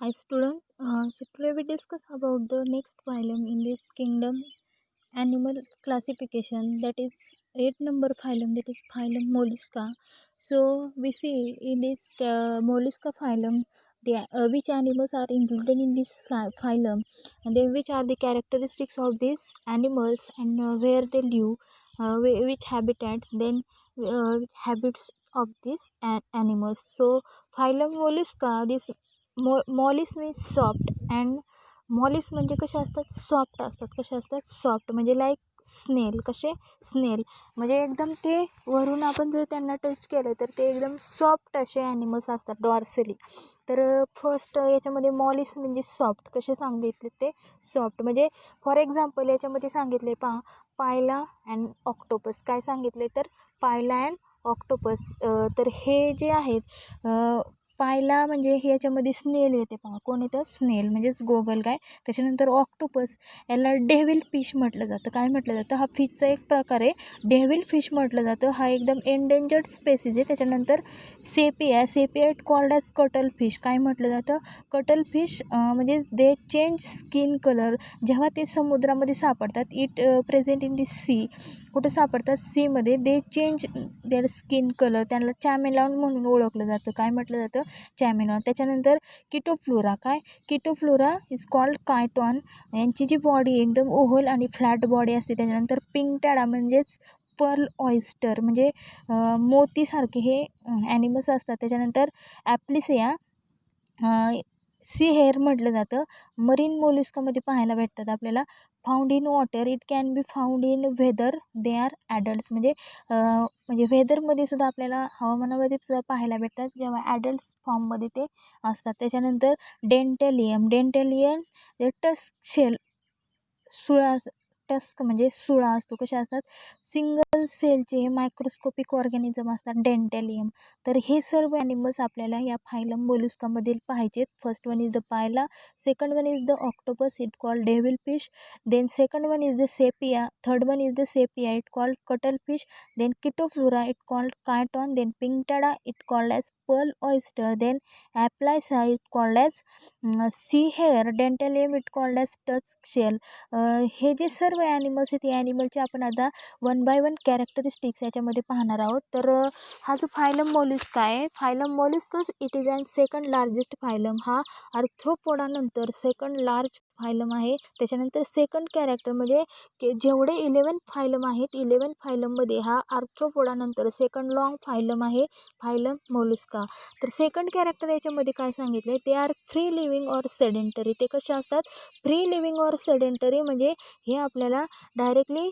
Hi student, so today we discuss about the next phylum in this kingdom animal classification, that is 8 number phylum, that is phylum Mollusca. So we see in this Mollusca phylum which animals are included in this phylum, and then which are the characteristics of these animals, and where they live, which habitats, then habits of these animals. So phylum Mollusca, this Molisch means soft and Molisch म्हणजे कसे असतात, soft असतात. कसे असतात, soft म्हणजे like स्नेल. कसे, स्नेल म्हणजे एकदम ते वरून आपण जर त्यांना टच केलं तर ते एकदम सॉफ्ट असे ॲनिमल्स असतात डॉर्सली. तर फर्स्ट याच्यामध्ये मॉलिस म्हणजे सॉफ्ट. कसे सांगितले ते, सॉफ्ट म्हणजे फॉर एक्झाम्पल याच्यामध्ये सांगितले पायला अँड ऑक्टोपस. काय सांगितले तर पायला अँड ऑक्टोपस. तर हे जे आहेत पायला म्हणजे हे याच्यामध्ये स्नेल येते पहा. कोण येतं, स्नेल म्हणजेच गोगल काय. त्याच्यानंतर ऑक्टोपस, याला डेव्हिल फिश म्हटलं जातं. काय म्हटलं जातं, हा फिशचा एक प्रकार आहे, डेव्हिल फिश म्हटलं जातं. हा एकदम एंडेंजर्ड स्पेसिस आहे. त्याच्यानंतर sepia it called as cuttle fish. काय म्हटलं जातं, कटल फिश म्हणजे दे चेंज स्किन कलर. जेव्हा ते समुद्रामध्ये सापडतात, it present in the sea. कुठं सापडतात, सीमध्ये. They change their skin colour. त्यांना चॅमेलॉन म्हणून ओळखलं जातं. काय म्हटलं जातं, चॅमेलॉन. त्याच्यानंतर किटोफ्लोरा. काय, किटोफ्लोरा इज कॉल्ड कायटॉन. यांची जी बॉडी एकदम ओव्हल आणि फ्लॅट बॉडी असते. त्याच्यानंतर पिंकटॅडा म्हणजेच पर्ल ऑयस्टर म्हणजे मोतीसारखे हे ॲनिमल्स असतात. त्याच्यानंतर ॲप्लिसिया सी हेअर म्हटलं जातं. मरीन मोलस्कामध्ये पाहायला भेटतात आपल्याला. Found in water, it can be found in whether they are adults. म्हणजे वेदरमध्ये सुद्धा आपल्याला, हवामानामध्ये सुद्धा पाहायला भेटतात जेव्हा ॲडल्ट्स फॉर्ममध्ये ते असतात. त्याच्यानंतर डेंटेलियन टस्क शेल, सुळा, टस्क म्हणजे सुळा असतो. कशा असतात, सिंगल सेलचे हे मायक्रोस्कोपिक ऑर्गॅनिझम असतात, डेंटेलियम. तर हे सर्व ॲनिमल्स आपल्याला या फायलम मोलुस्कामधील पाहायचे. First one is the Pila, second one is the octopus, it called devil fish. Then second one is the Sepia, third one is the Sepia, it called cuttlefish. Then Chaetopleura, it called chiton. Then Pinctada, it called as pearl oyster. Then Aplysia, it called as sea hare. Dentalium, it called as tusk shell. हे जे सर्व animals आहेत, या ॲनिमलचे आपण आता one by one characteristics याच्यामध्ये पाहणार आहोत. तर हा जो फायलम मॉलुस्का आहे, phylum Molluscs it is and second largest phylum. हा आर्थ्रोपोडानंतर सेकंड लार्ज फायलम आहे. त्याच्यानंतर सेकंड कॅरेक्टर म्हणजे जेवढे 11 फायलम आहेत, 11 फायलममध्ये हा आर्थ्रोपोडानंतर सेकंड लॉंग फायलम आहे, फायलम मोलुस्का. तर सेकंड कॅरेक्टर याच्यामध्ये काय सांगितले, ते are free living or sedentary. ते कसे असतात, फ्री लिव्हिंग ऑर सेडेंटरी म्हणजे हे आपल्याला डायरेक्टली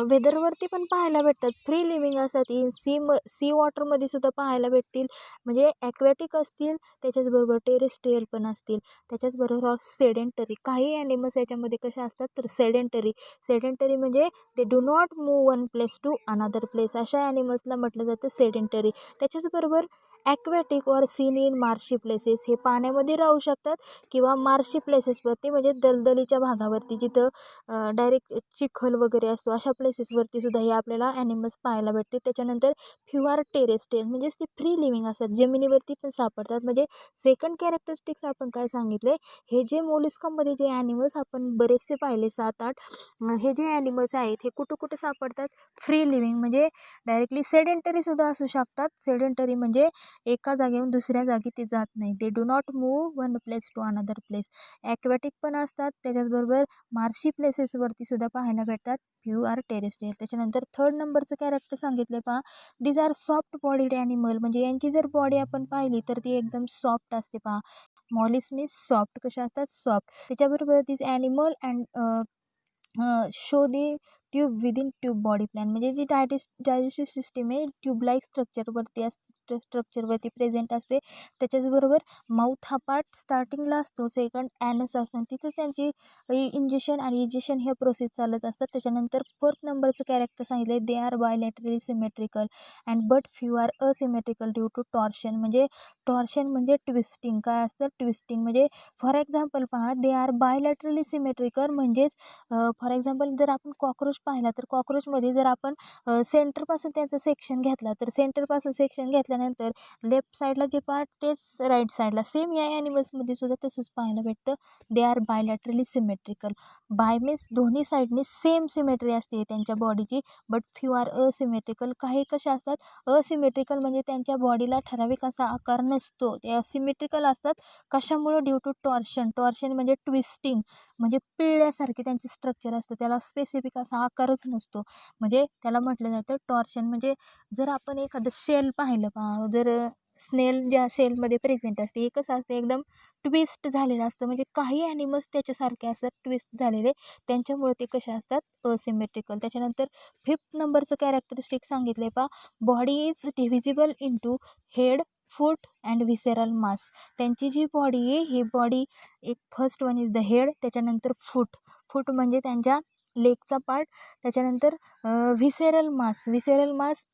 वेदरवरती पण पाहायला भेटतात. फ्री लिव्हिंग असतात, इन सी वॉटरमध्ये सुद्धा पाहायला भेटतील. म्हणजे ॲक्वॅटिक असतील, त्याच्याचबरोबर टेरेस्ट्रियल पण असतील. त्याच्याचबरोबर सेडेंटरी, काही ॲनिमल्स याच्यामध्ये कसे असतात तर सेडेंटरी म्हणजे they do not move one place to another place. अशा ॲनिमल्सला म्हटलं जातं सेडेंटरी. त्याच्याचबरोबर aquatic or seen in marshy places, हे पाण्यामध्ये राहू शकतात किंवा मार्शी प्लेसेसवरती म्हणजे दलदलीच्या भागावरती, जिथं डायरेक्ट चिखल वगैरे असतो, अशा प्लेसेसवरती सुद्धा हे आपल्याला ॲनिमल्स पाहायला भेटते. त्याच्यानंतर फ्युआर टेरेस्ट्रियल म्हणजेच ते फ्री लिव्हिंग असतात, जमिनीवरती पण सापडतात. म्हणजे सेकंड कॅरेक्टरिस्टिक्स आपण काय सांगितले, हे जे मोलुस्कामध्ये जे ॲनिमल्स आपण बरेचसे पाहिले 7-8, हे जे ॲनिमल्स आहेत हे कुठं कुठं सापडतात, फ्री लिव्हिंग म्हणजे डायरेक्टली सेडेंटरीसुद्धा असू शकतात. सेडेंटरी म्हणजे एका जागेहून दुसऱ्या जागी ते जात नाही, they do not move one place to another place. Aquatic पण असतात, त्याच्याचबरोबर मार्शी प्लेसेसवरती सुद्धा पाहायला भेटतात, फ्यू आर टेरेस्ट्रियल. त्याच्यानंतर थर्ड नंबरचं कॅरेक्टर सांगितले पहा, these are soft bodied animal. म्हणजे यांची जर बॉडी आपण पाहिली तर ती एकदम सॉफ्ट असते पहा. Mollis means soft. कशा असतात, सॉफ्ट. त्याच्याबरोबर this animal and show the tube within tube body plan. म्हणजे जी डायजेस्टिव्ह सिस्टीम आहे, ट्यूबलाईक स्ट्रक्चरवरती स्ट्रक्चरवरती प्रेझेंट असते. त्याच्याचबरोबर माउथ हा पार्ट स्टार्टिंगला असतो, सेकंड ॲनस असतो, आणि तिथंच त्यांची इंजेक्शन आणि इजेक्शन हे प्रोसेस चालत असतात. त्याच्यानंतर फोर्थ नंबरचं कॅरेक्टर सांगितले, they are bilaterally symmetrical and but few are asymmetrical due to torsion. म्हणजे टॉर्शन म्हणजे ट्विस्टिंग. काय असतं, ट्विस्टिंग. म्हणजे फॉर एक्झाम्पल पहा, दे आर बायलॅटरली सिमेट्रिकल म्हणजेच फॉर एक्झाम्पल जर आपण कॉक्रोच पाहिला तर कॉक्रोचमध्ये जर आपण सेंटरपासून त्यांचं सेक्शन घेतला तर सेंटरपासून सेक्शन घेतल्यानंतर लेफ्ट साईडला जे पार्ट तेच राईट साईडला सेम या ॲनिमल्समध्ये सुद्धा तसंच पाहायला भेटतं. दे are bilaterally symmetrical. Bye means दोन्ही साईडने सेम सिमेट्री असते त्यांच्या बॉडीची, बट फ्यू आर असिमेट्रिकल. काही कशा असतात असिमेट्रिकल म्हणजे त्यांच्या बॉडीला ठराविक असा आकार नसतो, ते असिमेट्रिकल असतात. कशामुळं? Due to torsion. टॉर्शन म्हणजे ट्विस्टिंग, म्हणजे पिळल्यासारखे त्यांचे स्ट्रक्चर असतं, त्याला स्पेसिफिक असा आकारच नसतो, म्हणजे त्याला म्हटलं जातं टॉर्शन. म्हणजे जर आपण एखादं शेल पाहिलं जर स्नेल ज्या शेलमध्ये प्रेझेंट असते हे कसं असतं एकदम ट्विस्ट झालेलं असतं, म्हणजे काही ॲनिमल्स त्याच्यासारखे असतात ट्विस्ट झालेले, त्यांच्यामुळे ते कसे असतात असिमेट्रिकल. त्याच्यानंतर 5th नंबरचं कॅरेक्टरिस्टिक सांगितलं आहे body is divisible into head, foot and visceral mass. त्यांची जी बॉडी आहे ही बॉडी एक first one is the head, त्याच्यानंतर फूट. फूट म्हणजे त्यांच्या लेगचा पार्ट, त्याच्यानंतर visceral mass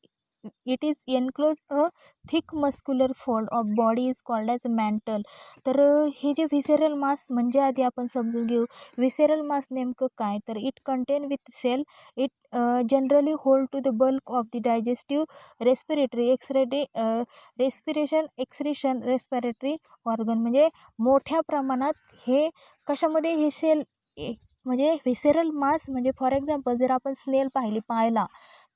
it is enclose a thick muscular fold of body is called as mantle. तर हे जे व्हिसेरल मास म्हणजे आधी आपण समजून घेऊ व्हिसेरल मास नेमकं काय. तर it contain with cell, it generally hold to the bulk of the digestive excretion respiratory organ. म्हणजे मोठ्या प्रमाणात हे कशामध्ये हे सेल म्हणजे व्हिसेरल मास म्हणजे फॉर एक्झाम्पल जर आपण स्नेल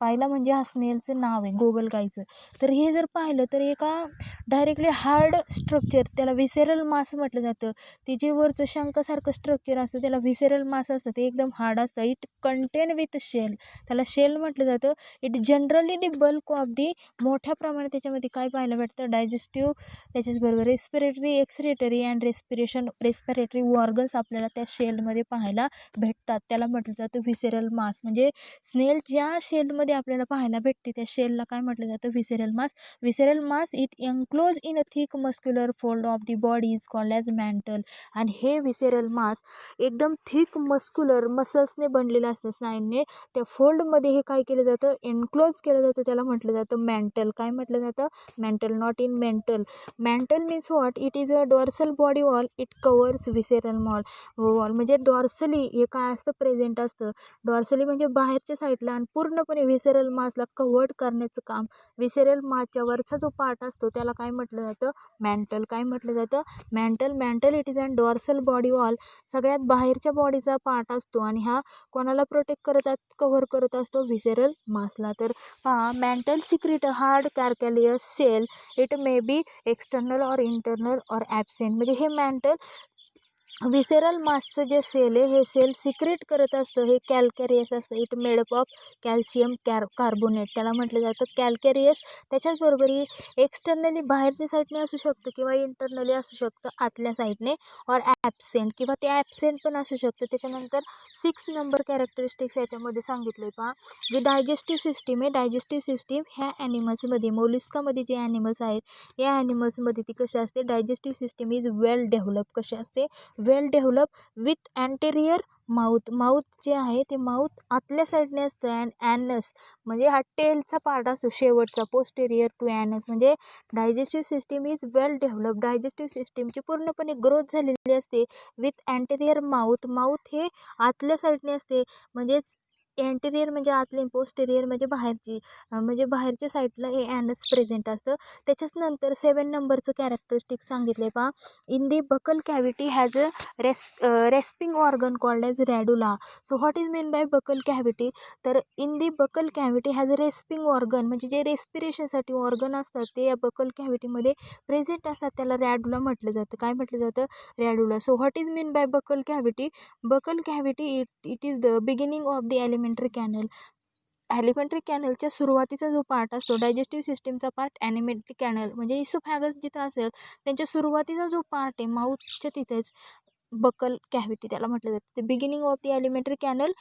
पाहिला म्हणजे हा स्नेलचं नाव आहे गोगलगाईचं. तर हे जर पाहिलं तर एका डायरेक्टली हार्ड स्ट्रक्चर त्याला व्हिसेरल मास म्हटलं जातं. ते जे वरचं शंखासारखं स्ट्रक्चर असतं त्याला व्हिसेरल मास असतं, ते एकदम हार्ड असतं. इट कंटेन विथ शेल, त्याला शेल म्हटलं जातं. It generally the bulk of the, मोठ्या प्रमाणात त्याच्यामध्ये काय पाहायला भेटतं डायजेस्टिव्ह, त्याच्याचबरोबर एक्सरेटरी अँड रेस्पिरेटरी ऑर्गन्स आपल्याला त्या शेलमध्ये पाहायला भेटतात, त्याला म्हटलं जातं व्हिसेरल मास. म्हणजे स्नेल ज्या शेलमध्ये आपल्याला पाहायला भेटते त्या शेलला काय म्हटलं जातं visceral mass. Visceral mass it enclose in a thick muscular fold of the body is called as mantle. आणि हे व्हिसेरल मास एकदम थिक मस्क्युलर मसल्सने बनलेलं असतं स्नायूंने, त्या फोल्डमध्ये हे काय केलं जातं एन्क्लोज केलं जातं, त्याला म्हटलं जातं मॅन्टल. काय म्हटलं जातं mantle, not in mental. Mantle means what, it is a dorsal body wall, it covers visceral wall. म्हणजे डॉर्सली हे काय असतं प्रेझेंट असतं, डॉर्सली म्हणजे बाहेरच्या साईडला, आणि पूर्णपणे व्हिसेरल मासला कव्हर्ड करण्याचं काम व्हिसेरल मासच्या वरचा जो पार्ट असतो त्याला काय म्हटलं जातं मॅन्टल. काय म्हटलं जातं mantle it is and dorsal body wall, सगळ्यात बाहेरच्या बॉडीचा पार्ट असतो आणि हा कोणाला प्रोटेक्ट कव्हर करत असतो व्हिसेरल मासला. तर mantle secrete hard calcareous shell, it may be external or internal or absent. म्हणजे हे मॅन्टल व्हिसेरल मासचं जे सेल आहे हे सेल सिक्रेट करत असतं, हे कॅल्कॅरियस असतं. It made up of calcium carbonate, त्याला म्हटलं जातं कॅल्कॅरियस. त्याच्याचबरोबर एक्सटर्नली बाहेरच्या साईडने असू शकतं किंवा इंटरनली असू शकतं आतल्या साईडने, ऑर ॲबसेंट, किंवा ते ॲबसेंट पण असू शकतं. त्याच्यानंतर 6 नंबर कॅरेक्टरिस्टिक्स याच्यामध्ये सांगितलं आहे जे डायजेस्टिव्ह सिस्टीम आहे, डायजेस्टिव्ह सिस्टीम ह्या ॲनिमल्समध्ये मोलस्कामध्ये जे ॲनिमल्स आहेत या ॲनिमल्समध्ये ती कशी असते digestive system is well develop. कशी असते वेल डेव्हलप विथ अँटेरियर माउथ जे आहे ते माउथ आतल्या साईडने असतं, अँड ॲनस म्हणजे हा टेलचा पार्ट असतो शेवटचा, पोस्टेरियर टू ॲनस. म्हणजे digestive system is well develop, digestive सिस्टीमची पूर्णपणे ग्रोथ झालेली असते विथ अँटेरियर माउथ हे आतल्या साईडने असते. म्हणजेच एंटेरियर म्हणजे आतली, पोस्टेरियर म्हणजे बाहेरची, म्हणजे बाहेरच्या साईडला हे ॲनस प्रेझेंट असतं. त्याच्याच नंतर 7 नंबरचं कॅरेक्टरिस्टिक सांगितले in the buccal cavity has a rasping organ called as radula. So what is mean by buccal cavity, तर in the buccal cavity has a rasping organ, म्हणजे जे रेस्पिरेशनसाठी ऑर्गन असतात ते या बकल कॅव्हिटीमध्ये प्रेझेंट असतात, त्याला रॅडुला म्हटलं जातं. काय म्हटलं जातं radula. So what is mean by buccal cavity, buccal cavity it is the beginning of the alimentary canal. Alimentary कॅनलच्या सुरुवातीचा जो पार्ट असतो डायजेस्टिव्ह सिस्टीमचा पार्ट ॲलिमेंटरी कॅनल, म्हणजे इसोफॅगस जिथं असेल त्यांच्या सुरुवातीचा जो पार्ट आहे माउथच्या तिथेच बकल कॅव्हिटी त्याला म्हटलं जातं. The beginning of the alimentary canal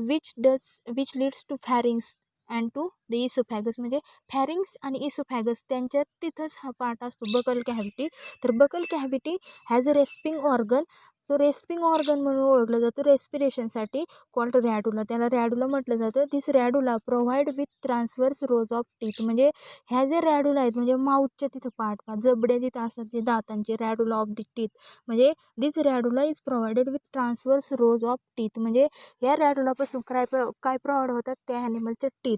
which leads to pharynx and to the oesophagus. म्हणजे फॅरिंग्स आणि इसोफॅगस त्यांच्यात तिथंच हा पार्ट असतो बकल कॅव्हिटी. तर buccal cavity has a rasping organ तो रेस्पिंग ऑर्गन म्हणून ओळखला जातो रेस्पिरेशनसाठी, कॉल्ड रॅडुला. त्याला रॅडुला म्हटलं जातं. This radula provide with transverse rows of teeth. म्हणजे ह्या जे रॅडुला आहेत म्हणजे माउथच्या तिथं पाठ जबड्या तिथं असतात ते दातांचे, रॅडुला ऑफ द टीथ. म्हणजे this radula is provided with transverse rows of teeth. म्हणजे या रॅडुलापासून काय प्रोव्हाइड होतात त्या ॲनिमलचे टीथ.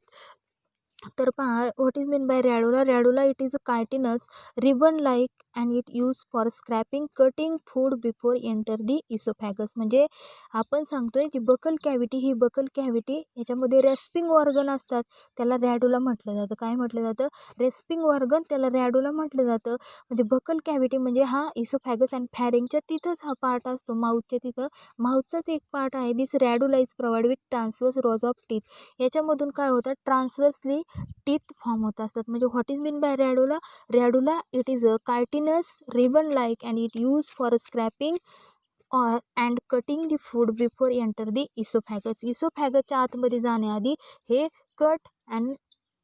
तर पहा, what is mean by radula. Radula it is a chitinous ribbon like and it use for scraping cutting food before enter the oesophagus. म्हणजे आपण सांगतोय की बकल कॅव्हिटी, ही बकल कॅव्हिटी याच्यामध्ये रेस्पिंग ऑर्गन असतात, त्याला रॅडुला म्हटलं जातं. काय म्हटलं जातं? रेस्पिंग ऑर्गन, त्याला रॅडुला म्हटलं जातं. म्हणजे बकल कॅव्हिटी म्हणजे हा इसोफॅगस अँड फॅरिंगच्या तिथंच हा पार्ट असतो, माउथच्या तिथं, माउथचाच एक पार्ट आहे. This radula is provide with transverse rows of teeth. याच्यामधून काय होतं? ट्रान्सवर्सली टीथ फॉर्म होत असतात. म्हणजे what is mean by radula. Radula it is a chitinous ribbon like and it use for scraping or and cutting the food before enter the oesophagus. इसोफॅगसच्या आतमध्ये जाण्याआधी हे कट अँड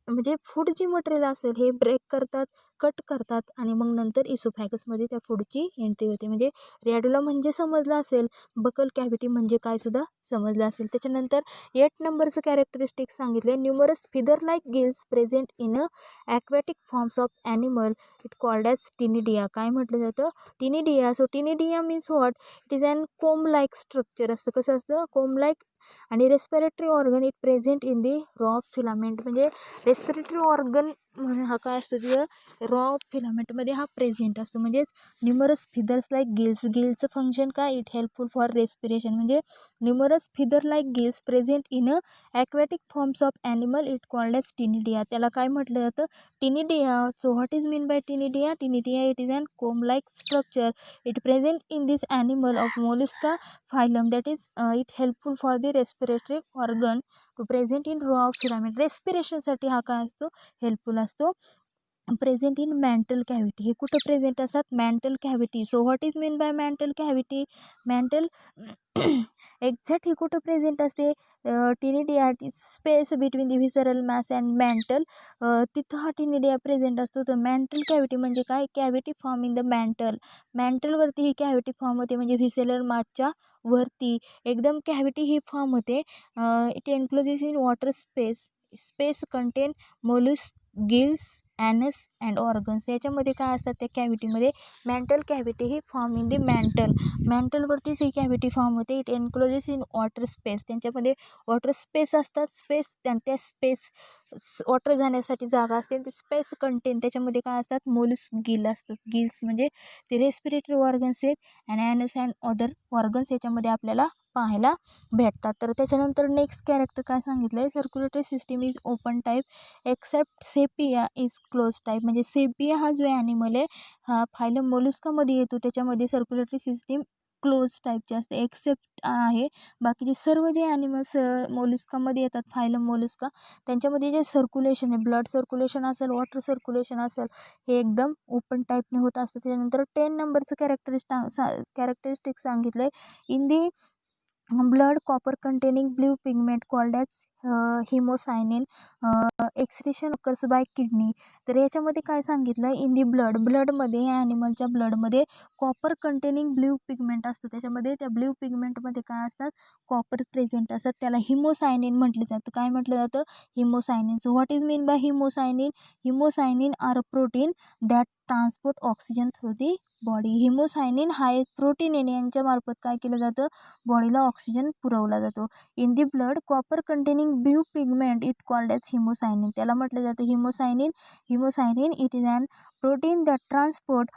म्हणजे food जी material असेल हे ब्रेक करतात, cut करतात आणि मग नंतर इसोफॅगसमध्ये त्या फूडची एंट्री होते. म्हणजे रॅडुला म्हणजे समजलं असेल, बकल कॅव्हिटी म्हणजे काय सुद्धा समजलं असेल. त्याच्यानंतर 8 नंबरचं कॅरेक्टरिस्टिक सांगितले. Numerous feather like gills present in a aquatic forms of animal it called as ctenidia. काय म्हटलं जातं? Ctenidia. So ctenidia means what? It is and comb like structure असतं. कसं असतं? Comb like. आणि respiratory organ it present in the raw filament. म्हणजे respiratory organ हा काय असतो तिथं? रॉ फिलामेंटमध्ये हा प्रेझेंट असतो. म्हणजेच न्यूमरस फिदर्स लाईक गिल्स. गिल्सचं फंक्शन काय? It helpful for respiration. म्हणजे numerous feather like gills present in a aquatic forms of animal it called as ctenidia. त्याला काय म्हटलं जातं? Ctenidia. So what is mean by ctenidia. Ctenidia it is and comb like structure it present in this animal of Mollusca phylum. That is it helpful for the respiratory organ to present in row filament. रेस्पिरेशनसाठी हा काय असतो? Helpful असतो. Present in mantle cavity. हे कुठं present असतात? Mantle cavity. So what is mean by mantle cavity. Mantle exact ही कुठं present असते? Ctenidia space between the visceral mass and mantle, तिथं हा टिनिडिया प्रेझेंट असतो. तर मॅन्टल कॅव्हिटी म्हणजे काय? Cavity form in the mantle. मॅन्टलवरती ही कॅव्हिटी फॉर्म होते, म्हणजे व्हिसरल मासच्या वरती एकदम कॅव्हिटी ही फॉर्म होते. It encloses in water space. Space contain mollusc, gills, anus and organs. याच्यामध्ये काय असतात त्या कॅव्हिटीमध्ये? मॅन्टल कॅव्हिटी ही फॉर्म इन दी मॅन्टल. मॅन्टलवरतीच ही कॅव्हिटी फॉर्म होते. It encloses in water space. त्यांच्यामध्ये वॉटर स्पेस असतात. स्पेस त्या स्पेस वॉटर जाण्यासाठी जागा असते. ते स्पेस कंटेन त्याच्यामध्ये काय असतात? मोलस्क, गिल असतात. गिल्स म्हणजे ते रेस्पिरेटरी ऑर्गन्स आहेत. And anus and other organs याच्यामध्ये आपल्याला पाहायला भेटतात. तर त्याच्यानंतर नेक्स्ट कॅरेक्टर काय सांगितलं आहे? Circulatory system is open type except Sepia is close type. म्हणजे सेपिया हा जो ॲनिमल आहे हा फायलम मोलस्कामध्ये येतो. त्याच्यामध्ये सर्क्युलेटरी सिस्टीम क्लोज टाईपचे असते. एक्सेप्ट आहे बाकीचे सर्व जे ॲनिमल्स मोलस्कामध्ये येतात, फायलम मोलस्का, त्यांच्यामध्ये जे सर्क्युलेशन आहे, ब्लड सर्क्युलेशन असेल, वॉटर सर्क्युलेशन असेल, हे एकदम ओपन टाईपने होत असतं. त्याच्यानंतर 10 नंबरचं कॅरेक्टरिस्टिक सांगितलं आहे. In the blood copper containing blue pigment called as haemocyanin excretion occurs by kidney. तर याच्यामध्ये काय सांगितलं? इन दी ब्लडमध्ये या ॲनिमलच्या ब्लडमध्ये कॉपर कंटेनिंग ब्ल्यू पिगमेंट असतं. त्याच्यामध्ये त्या ब्ल्यू पिगमेंटमध्ये काय असतात? कॉपर प्रेझेंट असतात. त्याला हिमोसायनिन म्हटलं जातं. काय म्हटलं जातं? Haemocyanin. So what is mean by haemocyanin. Haemocyanin are a protein that transport oxygen through the body. Haemocyanin हा एक प्रोटीन आहे, यांच्यामार्फत काय केलं जातं? बॉडीला ऑक्सिजन पुरवला जातो. In the blood copper containing blue pigment it called as haemocyanin. त्याला म्हटलं जातं haemocyanin. Haemocyanin it is an protein that transport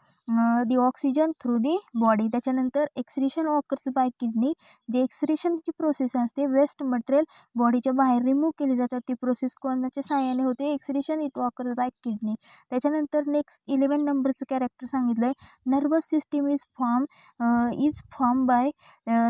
the oxygen through the body. त्याच्यानंतर एक्सक्रीशन ऑकर्स बाय किडनी. जे एक्सक्रीशनची प्रोसेस असते, वेस्ट मटेरियल बॉडीच्या बाहेर remove केली जातात, ती प्रोसेस कोणाच्या सहाय्याने होते? Excretion it occurs by kidney. त्याच्यानंतर नेक्स्ट 11 नंबरचं कॅरेक्टर सांगितलं आहे. Nervous system is form by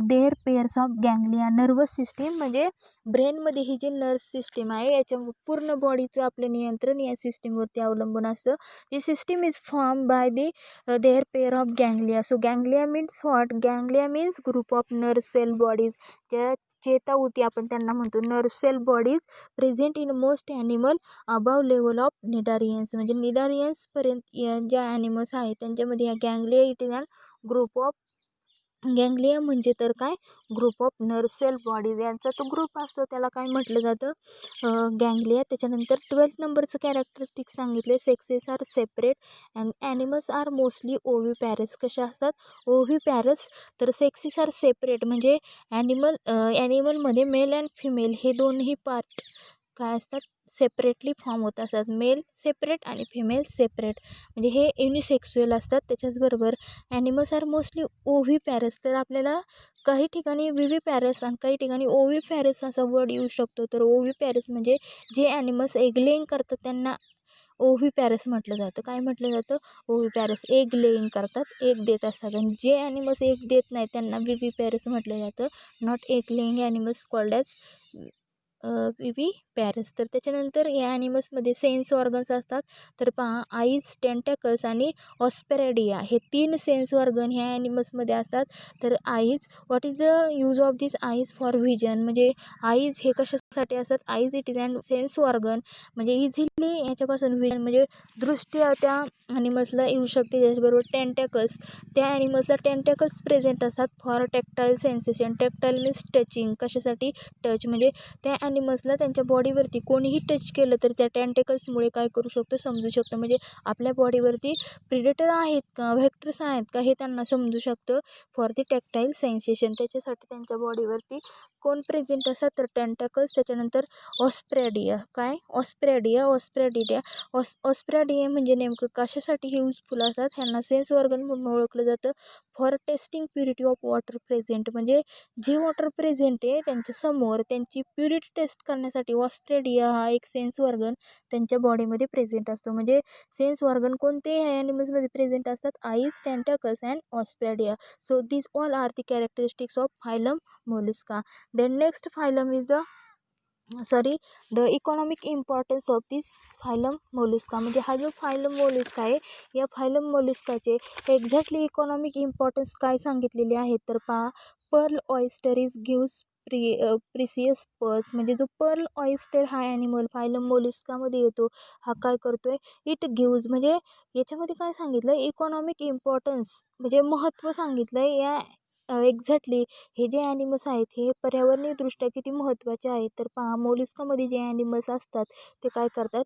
their pairs of ganglia. Nervous system म्हणजे ब्रेनमध्ये ही जी नर्व्स सिस्टीम आहे याच्या पूर्ण बॉडीचं आपलं नियंत्रण या सिस्टीमवरती अवलंबून असतं. The system is form by the their pair of ganglia. So ganglia means what? Ganglia means group of nerve cell bodies. ज्या चेताऊती आपण त्यांना म्हणतो, nerve cell bodies present in most animal above level of cnidarians. म्हणजे निडारियन्सपर्यंत ज्या animals आहेत त्यांच्यामध्ये या ganglia it is an group of ganglia म्हणजे तर काय, group of nerve cell bodies यांचा तो ग्रुप असतो, त्याला काय म्हटलं जातं, गँग्लिया. त्याच्यानंतर 12th नंबरचं कॅरेक्टरिस्टिक सांगितले, sexes are separate and animals are mostly oviparous. कशा असतात, ओव्हिपॅरस. तर सेक्सेस आर सेपरेट म्हणजे ॲनिमलमध्ये मेल अँड फिमेल हे दोन्ही पार्ट काय असतात, सेपरेटली फॉर्म होत असतात. मेल सेपरेट आणि फिमेल सेपरेट म्हणजे हे युनिसेक्सुअल असतात. त्याच्याचबरोबर ॲनिमल्स आर मोस्टली ओव्हिपॅरस. तर आपल्याला काही ठिकाणी विव्हिपॅरस आणि काही ठिकाणी ओव्हिपॅरस असा वर्ड येऊ शकतो. तर ओव्हिपॅरस म्हणजे जे ॲनिमल्स एग लेइंग करतात त्यांना ओव्हिपॅरस म्हटलं जातं. काय म्हटलं जातं, ओव्हिपॅरस. एग लेइंग करतात, एग देत असतात. आणि जे ॲनिमल्स एग देत नाही त्यांना विव्हिपॅरस म्हटलं जातं. Not egg laying animals called as viviparous. तर त्याच्यानंतर या ॲनिमल्समध्ये सेन्स ऑर्गन्स असतात. तर पहा, आईज, टेंटॅकल्स आणि ऑस्पेरेडिया हे 3 सेन्स ऑर्गन ह्या ॲनिमल्समध्ये असतात. तर eyes, what is the use of this eyes for vision, म्हणजे आईज हे कशासाठी असतात, eyes it is and sense organ म्हणजे इझिली याच्यापासून व्हिजन म्हणजे दृष्टी त्या ॲनिमल्सला येऊ शकते. त्याचबरोबर टेंटॅकल्स, त्या ॲनिमल्सला टेंटॅकल्स प्रेझेंट असतात फॉर टेक्टाईल सेन्सेशन. टेक्टाईल मीन्स टचिंग, कशासाठी, टच म्हणजे त्या ॲनिमल्सला त्यांच्या बॉडीवरती कोणीही टच केलं तर त्या टेंटेकल्समुळे काय करू शकतो, समजू शकतं. म्हणजे आपल्या बॉडीवरती प्रिडेटर आहेत का, व्हेक्टर्स आहेत का हे त्यांना समजू शकतं फॉर दी टेक्टाईल सेन्सेशन. त्याच्यासाठी त्यांच्या बॉडीवरती कोण प्रेझेंट असतात, तर टेंटॅकल्स. त्याच्यानंतर ऑस्प्रेडिया, काय, ऑस्प्रेडिया ऑस्प्रेडिया म्हणजे नेमकं कशासाठी हे युजफुल असतात, ह्यांना सेन्स ऑर्गन म्हणून ओळखलं जातं. For testing purity of water present म्हणजे जे वॉटर प्रेझेंट आहे त्यांच्यासमोर त्यांची प्युरिटी टेस्ट करण्यासाठी ऑस्ट्रेडिया हा एक सेन्स ऑर्गन त्यांच्या बॉडीमध्ये प्रेझेंट असतो. म्हणजे सेन्स ऑर्गन कोणते ॲनिमल्समध्ये प्रेझेंट असतात, eyes, tentacles and osphradia. So this all are the characteristics of phylum Mollusca. Then next phylum is the economic importance of this phylum Mollusca. म्हणजे हा जो फायलम मोलस्का आहे, या फायलम मोलस्काचे एक्झॅक्टली इकॉनॉमिक इम्पॉर्टन्स काय सांगितलेले आहेत, तर पहा, pearl oyster is gives precious pearls. म्हणजे जो पर्ल ऑयस्टर हा ॲनिमल फायलम मोलस्कामध्ये येतो, हा काय करतोय, इट गिव्ज म्हणजे याच्यामध्ये काय सांगितलं, इकॉनॉमिक इम्पॉर्टन्स म्हणजे महत्त्व सांगितलं आहे. या एक्झॅक्टली हे जे ॲनिमल्स आहेत हे पर्यावरणीयदृष्ट्या किती महत्त्वाचे आहेत. तर पहा, मोलस्कामध्ये जे ॲनिमल्स असतात ते काय करतात,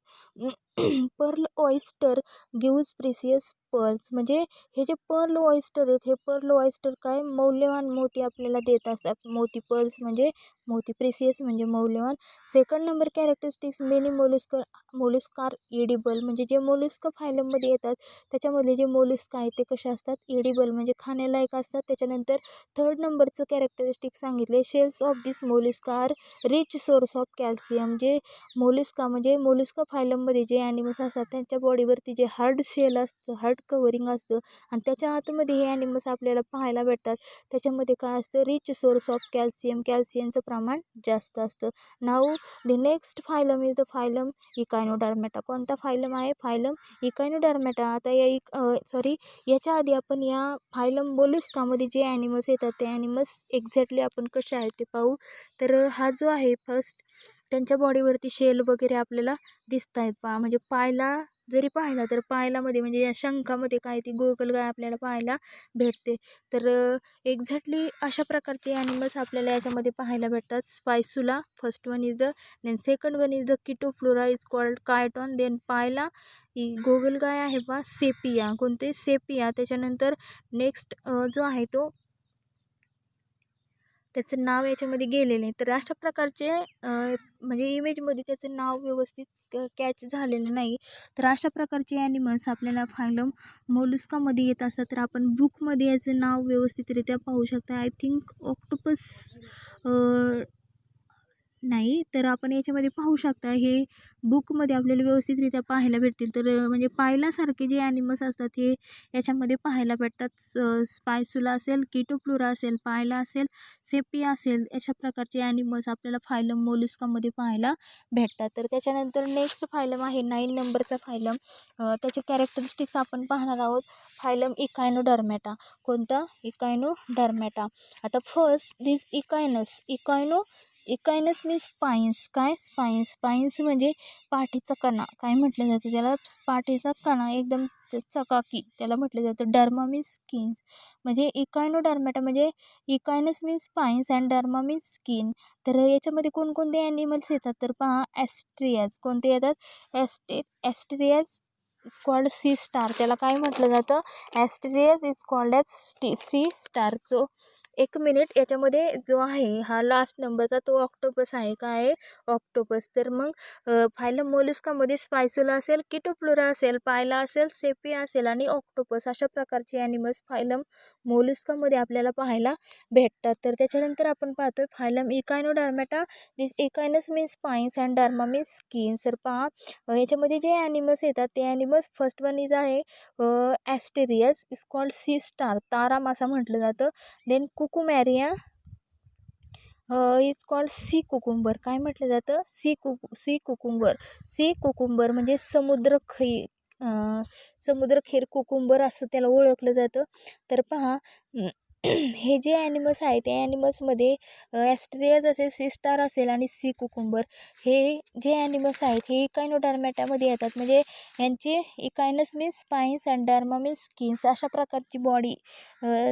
pearl oyster gives precious pearls. म्हणजे हे जे पर्ल ऑयस्टर आहेत, हे पर्ल ऑयस्टर काय, मौल्यवान मोती आपल्याला देत असतात. मोती, पर्ल्स म्हणजे मोती, प्रिसियस म्हणजे मौल्यवान. Second number characteristics, many mollusc are edible. म्हणजे जे मोलस्क फायलममध्ये येतात त्याच्यामधले जे मोलस्क आहेत ते कसे असतात, एडिबल म्हणजे खाण्यालायक असतात. त्याच्यानंतर थर्ड नंबरचं कॅरेक्टरिस्टिक सांगितले, shells of this Mollusca are rich source of calcium. जे मोलस्का म्हणजे मोलस्का फायलममध्ये जे ॲनिमल्स असतात त्यांच्या बॉडीवरती जे हार्ड शेल असतं, हार्ड कवरिंग असतं आणि त्याच्या आतमध्ये हे ॲनिमल्स आपल्याला पाहायला भेटतात. त्याच्यामध्ये काय असतं, रिच सोर्स ऑफ कॅल्शियम, कॅल्शियमचं प्रमाण जास्त असतं. Now the next phylum is the phylum Echinodermata. कोणता फायलम आहे, फायलम इकायनोडर्मेटा. आता याच्या आधी आपण या फायलम मोलस्कामध्ये जे ॲनिमल्स येतात ते ॲनिमल्स एक्झॅक्टली आपण कसे आहेत ते पाहू. तर हा जो आहे फर्स्ट, त्यांच्या बॉडीवरती शेल वगैरे आपल्याला दिसत आहेत पहा. म्हणजे पायला जरी पाहिला तर पायलामध्ये म्हणजे या शंखामध्ये काय ती गोगलगाय आपल्याला पाहायला भेटते. तर एक्झॅक्टली अशा प्रकारचे ॲनिमल्स आपल्याला याच्यामध्ये पाहायला भेटतात. Spisula first one is the, then second one is the Chaetopleura is called chiton. Then Pila ही गोगलगाय आहे बा, सेपिया, कोणते, सेपिया. त्याच्यानंतर नेक्स्ट जो आहे तो, त्याचं नाव याच्यामध्ये गेलेलं आहे. तर अशा प्रकारचे म्हणजे इमेजमध्ये त्याचं नाव व्यवस्थित कॅच झालेलं नाही. तर अशा प्रकारचे ॲनिमल्स आपल्याला फायलम मोलस्कामध्ये येत असतात. तर आपण बुकमध्ये याचं नाव व्यवस्थितरित्या पाहू शकता. आय थिंक ऑक्टोपस नाही, तर आपण याच्यामध्ये पाहू शकता, हे बुकमध्ये आपल्याला व्यवस्थितरित्या पाहायला भेटतील. तर म्हणजे पायलासारखे जे ॲनिमल्स असतात हे याच्यामध्ये पाहायला भेटतात. स्पायसुला असेल, किटोप्लुरा असेल, पायला असेल, सेपिया असेल, अशा प्रकारचे ॲनिमल्स आपल्याला फायलम मोलस्कामध्ये पाहायला भेटतात. तर त्याच्यानंतर नेक्स्ट फायलम आहे 9 नंबरचा फायलम. त्याचे कॅरेक्टरिस्टिक्स आपण पाहणार आहोत. Phylum Echinodermata. कोणता, इकायनोडर्मेटा. आता फर्स्ट दिस इकायनस, इकायनस मीन्स स्पाईन्स. काय स्पाईन्स? स्पाईन्स म्हणजे पाठीचा कणा काय म्हटलं जातं त्याला, पाठीचा कणा एकदम चकाकी त्याला म्हटलं जातं. डर्मा मीन्स स्किन्स म्हणजे इकायनोडर्मॅटा म्हणजे echinus means spines and derma means skin. तर याच्यामध्ये कोणकोणते ॲनिमल्स येतात तर पहा, ॲस्ट्रियाज कोणते येतात, Asterias is called sea star. त्याला काय म्हटलं जातं, Asterias is called as sea star. जो 1 मिनिट याच्यामध्ये जो आहे हा लास्ट नंबरचा तो ऑक्टोपस आहे. काय आहे, ऑक्टोपस. तर मग फायलम मोलस्कामध्ये स्पायसुला असेल, किटोप्लोरा असेल, पायला असेल, सेपिया असेल आणि ऑक्टोपस अशा प्रकारचे ॲनिमल्स फायलम मोलस्कामध्ये आपल्याला पाहायला भेटतात. तर त्याच्यानंतर आपण पाहतोय phylum Echinodermata. This echinus means spines and derma means skin. तर पहा याच्यामध्ये जे ॲनिमल्स येतात ते ॲनिमल्स फर्स्ट वन इज आहे Asterias is called sea star, तारा मासा म्हटलं जातं. Then Cucumaria is called sea cucumber. काय म्हटलं जातं, सी कुकुंबर. सी कुकुंबर म्हणजे समुद्रखेर कुकुंबर असं त्याला ओळखलं जातं. तर पहा हे जे ॲनिमल्स आहे त्या ॲनिमल्समध्ये ॲस्ट्रियाज असेल, सी स्टार असेल आणि सी कुकुंबर हे जे ॲनिमल्स आहेत हे इकायनोडर्मॅटामध्ये येतात. म्हणजे यांचे echinus means spines and derma means skins अशा प्रकारची बॉडी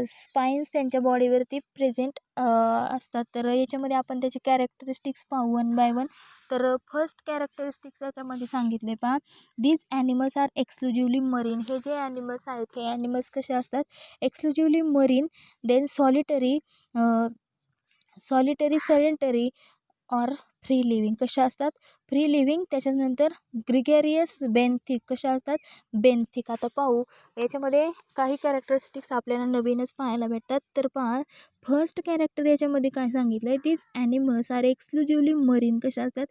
स्पाईन्स त्यांच्या बॉडीवरती प्रेझेंट असतात. तर याच्यामध्ये आपण त्याचे कॅरेक्टरिस्टिक्स पाहू वन बाय वन. तर फर्स्ट कॅरेक्टरिस्टिक्स याच्यामध्ये सांगितले पहा, these animals are exclusively marine. हे जे ॲनिमल्स आहेत हे ॲनिमल्स कसे असतात, exclusively marine. Then solitary sedentary or free living कशा असतात, फ्री लिव्हिंग. त्याच्यानंतर ग्रिगेरियस बेन्थिक कशा असतात, बेन्थिक. आता पाहू याच्यामध्ये काही कॅरेक्टरिस्टिक्स आपल्याला नवीनच पाहायला भेटतात. तर पहा फर्स्ट कॅरेक्टर याच्यामध्ये काय सांगितलं आहे, these animals are exclusively marine कशा असतात,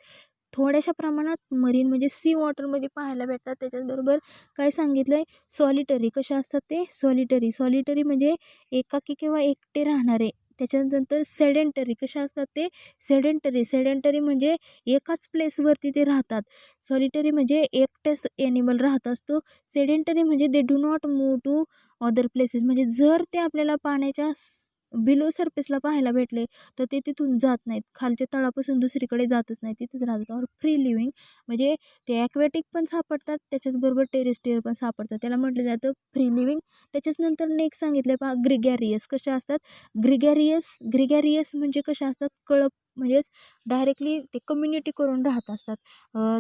थोड्याशा प्रमाणात मरीन म्हणजे सी वॉटरमध्ये पाहायला भेटतात. त्याच्याबरोबर काय सांगितलं आहे, सॉलिटरी कशा असतात ते, सॉलिटरी म्हणजे एकाकी किंवा एकटे राहणारे. त्याच्यानंतर सेडेंटरी कशा असतात ते, सेडेंटरी म्हणजे एकाच प्लेसवरती ते राहतात. सॉलिटरी म्हणजे एकटेच ॲनिमल राहत असतो. सेडेंटरी म्हणजे they do not move to other places म्हणजे जर ते आपल्याला पाण्याच्या बिलो सरफेसला पाहायला भेटले तर ते तिथून जात नाहीत, खालच्या तळापासून दुसरीकडे जातच नाही, तिथंच राहतात. और फ्री लिव्हिंग म्हणजे ते ॲक्वॅटिक पण सापडतात त्याच्याचबरोबर टेरेस्ट्रियल पण सापडतात, त्याला म्हटलं जातं फ्री लिव्हिंग. त्याच्याच नंतर नेक्स्ट सांगितलं पहा, ग्रिगॅरियस कशा असतात, ग्रिगॅरियस म्हणजे कशा असतात, कळप म्हणजेच डायरेक्टली ते कम्युनिटी करून राहत असतात,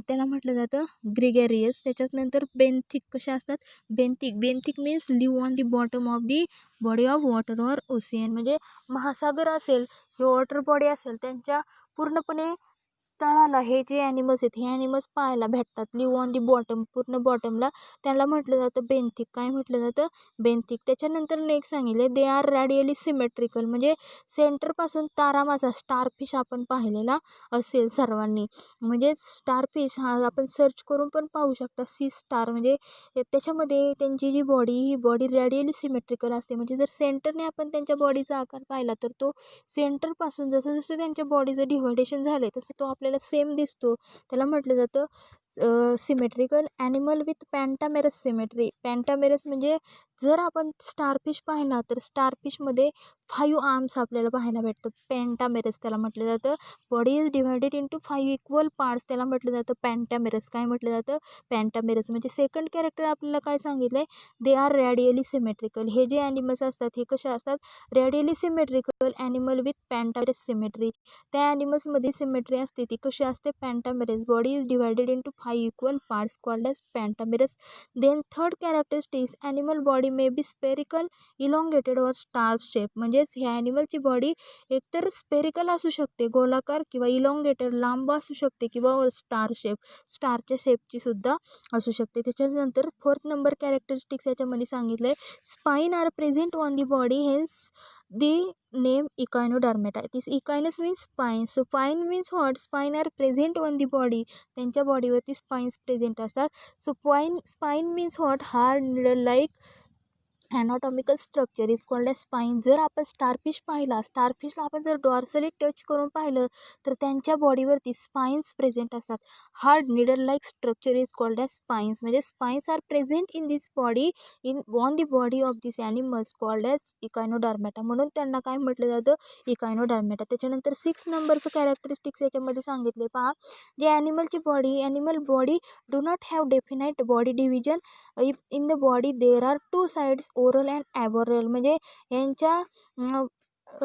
त्याला म्हटलं जातं ग्रिगॅरियस. त्याच्यानंतर बेन्थिक कशा असतात, benthic means live on the bottom of the body of water or ocean म्हणजे महासागर असेल किंवा वॉटर बॉडी असेल त्यांच्या पूर्णपणे तळाला हे जे ॲनिमल्स आहेत हे ॲनिमल्स पाहायला भेटतात. लिव्ह ऑन दी बॉटम पूर्ण बॉटमला त्याला म्हटलं जातं बेन्थिक. काय म्हटलं जातं, बेन्थिक. त्याच्यानंतर नेक्स्ट सांगितले दे आर रॅडियली सिमेट्रिकल म्हणजे सेंटरपासून तारामासा स्टारफिश आपण पाहिलेला असेल सर्वांनी. म्हणजे स्टारफिश हा आपण सर्च करून पण पाहू शकता, सी स्टार म्हणजे त्याच्यामध्ये त्यांची जी ही बॉडी रॅडियली सिमेट्रिकल असते. म्हणजे जर सेंटरने आपण त्यांच्या बॉडीचा आकार पाहिला तर तो सेंटरपासून जसं जसं त्यांच्या बॉडीचं डिव्हायडेशन झालं आहे तसं तो आपल्याला सेम दिसतो. त्याला म्हटलं जातं symmetrical animal with pentamerous symmetry. पॅन्टामेरस म्हणजे जर आपण स्टारफिश पाहिला तर स्टारफिशमध्ये 5 आर्म्स आपल्याला पाहायला भेटतात. पॅन्टामेरस त्याला म्हटलं जातं. Body is divided into 5 equal parts त्याला म्हटलं जातं पॅन्टामेरस. काय म्हटलं जातं, पॅन्टामेरस. म्हणजे सेकंड कॅरेक्टर आपल्याला काय सांगितलं आहे, दे आर रॅडियली सिमेट्रिकल. हे जे ॲनिमल्स असतात हे कसे असतात, radially symmetrical animal with pentamerous symmetry. त्या ॲनिमल्समध्ये सिमेट्री असते ती कशी असते, pentamerous. Body is divided into 5 equal parts called as pentamerous. Then third characteristics animal body may be spherical, elongated or star shape. म्हणजेच ह्या ॲनिमलची बॉडी एकतर स्पेरिकल असू शकते गोलाकार किंवा इलॉंगेटेड लांब असू शकते किंवा स्टार शेप स्टारच्या शेपची सुद्धा असू शकते. त्याच्यानंतर फोर्थ नंबर कॅरेक्टरिस्टिक्स याच्यामध्ये सांगितलं आहे, spine are present on the body hence the name Echinodermata. This echinus means spine. So spine means what, spine are present on the body. त्यांच्या बॉडीवरती स्पाईन्स प्रेझेंट असतात. So spine means what, hard like anatomical structure is called as spine. जर आपण starfish पाहिला, स्टारफिशला आपण जर dorsally touch करून पाहिलं तर त्यांच्या बॉडीवरती स्पाईन्स प्रेझेंट असतात. Hard needle like structure is called as spines. म्हणजे spines are present in this body, in on the body of this animals called as Echinodermata. म्हणून त्यांना काय म्हटलं जातं, इकायनोडर्मॅटा. त्याच्यानंतर 6 नंबरचं कॅरेक्टरिस्टिक्स याच्यामध्ये सांगितले पहा. जे animal body do not have definite body division. If in the body there are two sides, oral and aboral. म्हणजे यांच्या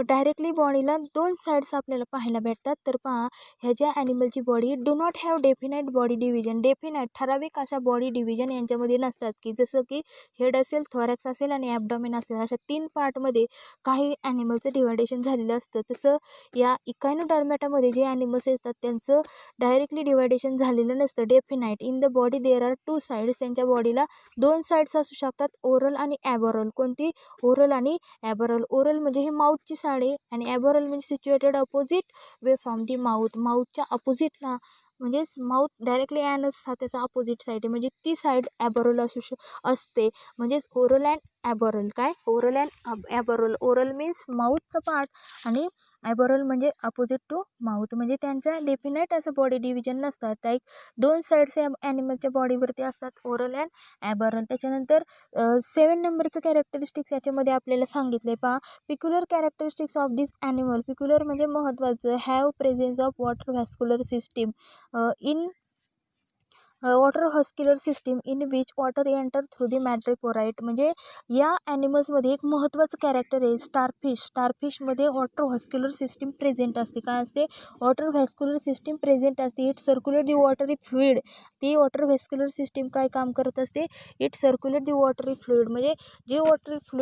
डायरेक्टली बॉडीला 2 साईड्स आपल्याला पाहायला भेटतात. तर पहा, ह्याच्या ॲनिमलची body do not have definite body division. Definite ठराविक अशा बॉडी डिव्हिजन यांच्यामध्ये नसतात, की जसं की हेड असेल, थॉरॅक्स असेल आणि ॲबडॉमेन असेल, अशा 3 पार्टमध्ये काही ॲनिमलचं डिवायडेशन झालेलं असतं. तसं या इकायनोडर्मॅटामध्ये जे ॲनिमल्स असतात त्यांचं डायरेक्टली डिवायडेशन झालेलं नसतं. Definite in the body there R 2 sides. त्यांच्या बॉडीला 2 साईड्स असू शकतात, ओरल आणि ॲबोरल. कोणती? ओरल आणि ॲबोरल. ओरल म्हणजे हे माउथची साईड आहे आणि ॲबोरल म्हणजे situated opposite way from the mouth. माउथच्या अपोजिटला, म्हणजेच माउथ डायरेक्टली ॲनस हा त्याचा अपोजिट साईड आहे, म्हणजे ती साईड ॲबोरल असते. म्हणजेच ओरल अँड ॲबोरल. काय? Oral and aboral. Oral means माउथचा पार्ट आणि ॲबोरल म्हणजे अपोजिट टू माउथ. म्हणजे त्यांच्या डेफिनाईट असं बॉडी डिव्हिजन नसतात. त्या 2 साईड्स या ॲनिमलच्या बॉडीवरती असतात, ओरल अँड ॲबोरल. त्याच्यानंतर 7 नंबरचं कॅरेक्टरिस्टिक्स याच्यामध्ये आपल्याला सांगितले पहा. Peculiar characteristics of this animal. Peculiar म्हणजे महत्त्वाचं. Have presence of water vascular system in water vascular system in which water enter through the madreporite. म्हणजे या ॲनिमल्समध्ये एक महत्त्वाचं कॅरेक्टर आहे स्टारफिश. स्टारफिशमध्ये वॉटर व्हॅस्क्युलर सिस्टीम प्रेझेंट असते. काय असते? वॉटर व्हॅस्क्युलर सिस्टीम प्रेझेंट असते. It circulate the watery fluid. ती वॉटर व्हॅस्क्युलर सिस्टीम काय काम करत असते? It circulate the watery fluid. म्हणजे जे वॉटरी फ्लुइड